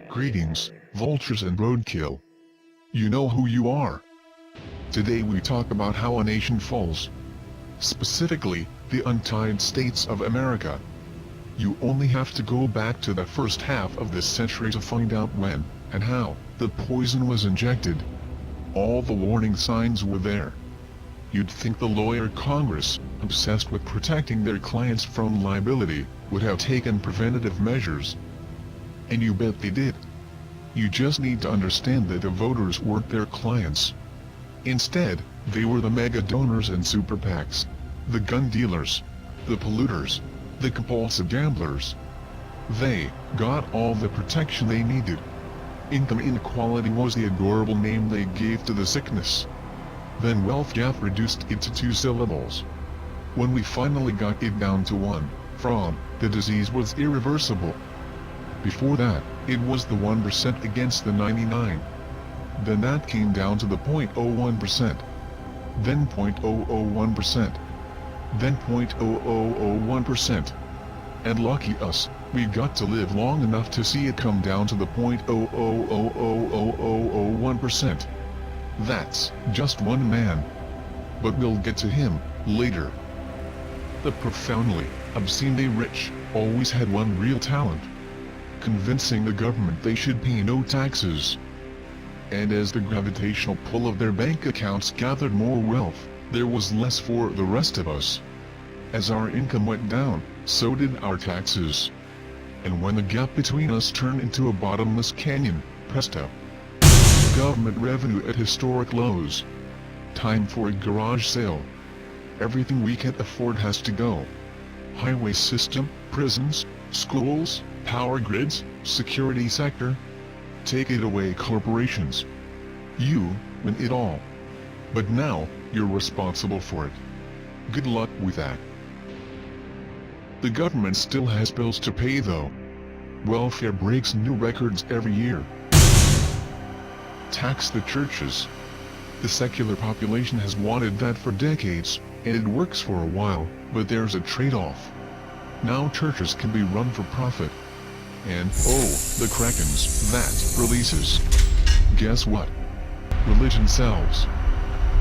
Greetings, vultures and roadkill. You know who you are. Today we talk about how a nation falls. Specifically, the United States of America. You only have to go back to the first half of this century to find out when, and how, the poison was injected. All the warning signs were there. You'd think the lawyer Congress, obsessed with protecting their clients from liability, would have taken preventative measures. And you bet they did. You just need to understand that the voters weren't their clients. Instead, they were the mega donors and super PACs, the gun dealers, the polluters, the compulsive gamblers. They got all the protection they needed. Income inequality was the adorable name they gave to the sickness. Then wealth gap reduced it to 2 syllables. When we finally got it down to 1, fraud, the disease was irreversible. Before that, it was the 1% against the 99. Then that came down to the 0.01%. Then 0.001%. Then 0.0001%. And lucky us, we got to live long enough to see it come down to the 0.0000001%. That's just one man. But we'll get to him later. The profoundly, obscenely rich always had one real talent: convincing the government they should pay no taxes. And as the gravitational pull of their bank accounts gathered more wealth, there was less for the rest of us. As our income went down, so did our taxes. And when the gap between us turned into a bottomless canyon, presto! Government revenue at historic lows. Time for a garage sale. Everything we can afford has to go. Highway system, prisons, schools, power grids, security sector. Take it away, corporations. You win it all. But now, you're responsible for it. Good luck with that. The government still has bills to pay though. Welfare breaks new records every year. Tax the churches. The secular population has wanted that for decades, and it works for a while, but there's a trade-off. Now churches can be run for profit. And, oh, the krakens, that releases. Guess what? Religion sells.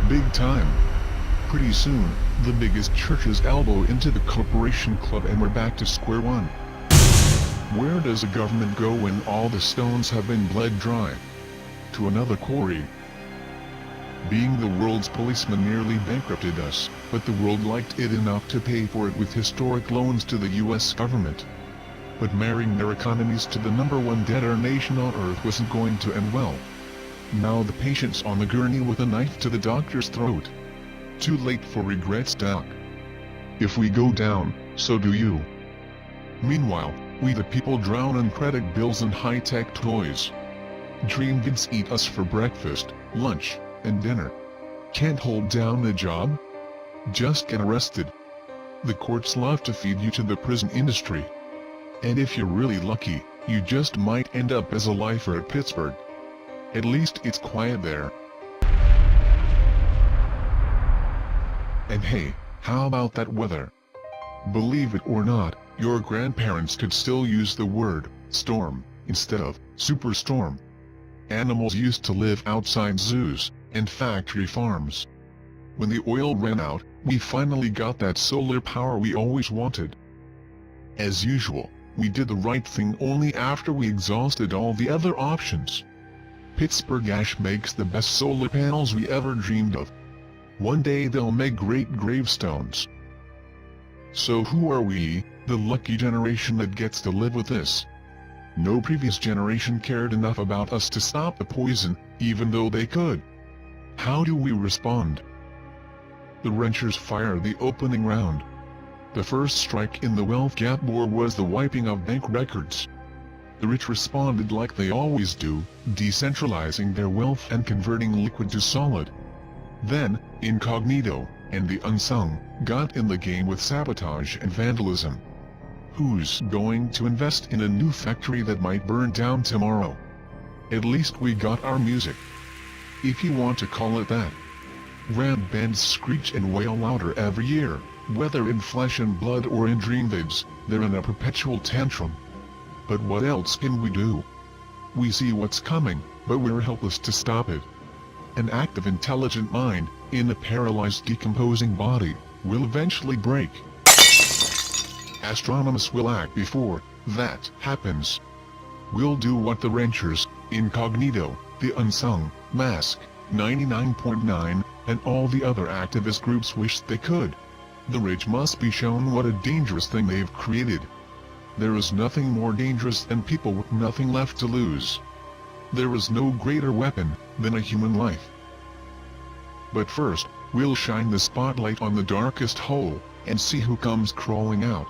Big time. Pretty soon, the biggest churches elbow into the corporation club and we're back to square one. Where does the government go when all the stones have been bled dry? To another quarry. Being the world's policeman nearly bankrupted us, but the world liked it enough to pay for it with historic loans to the US government. But marrying their economies to the #1 debtor nation on earth wasn't going to end well. Now the patient's on the gurney with a knife to the doctor's throat. Too late for regrets, doc. If we go down, so do you. Meanwhile, we the people drown in credit bills and high-tech toys. Dream kids eat us for breakfast, lunch, and dinner. Can't hold down a job? Just get arrested. The courts love to feed you to the prison industry. And if you're really lucky, you just might end up as a lifer at Pittsburgh. At least it's quiet there. And hey, how about that weather? Believe it or not, your grandparents could still use the word storm instead of superstorm. Animals used to live outside zoos and factory farms. When the oil ran out, we finally got that solar power we always wanted. As usual, we did the right thing only after we exhausted all the other options. Pittsburgh Ash makes the best solar panels we ever dreamed of. One day they'll make great gravestones. So who are we, the lucky generation that gets to live with this? No previous generation cared enough about us to stop the poison, even though they could. How do we respond? The ranchers fire the opening round. The first strike in the wealth gap war was the wiping of bank records. The rich responded like they always do, decentralizing their wealth and converting liquid to solid. Then, incognito, and the unsung, got in the game with sabotage and vandalism. Who's going to invest in a new factory that might burn down tomorrow? At least we got our music. If you want to call it that. Rap bands screech and wail louder every year. Whether in flesh and blood or in dream vids, they're in a perpetual tantrum. But what else can we do? We see what's coming, but we're helpless to stop it. An active intelligent mind, in a paralyzed decomposing body, will eventually break. Astronomers will act before that happens. We'll do what the Ranchers, Incognito, the Unsung, Mask, 99.9, and all the other activist groups wish they could. The rich must be shown what a dangerous thing they've created. There is nothing more dangerous than people with nothing left to lose. There is no greater weapon than a human life. But first, we'll shine the spotlight on the darkest hole, and see who comes crawling out.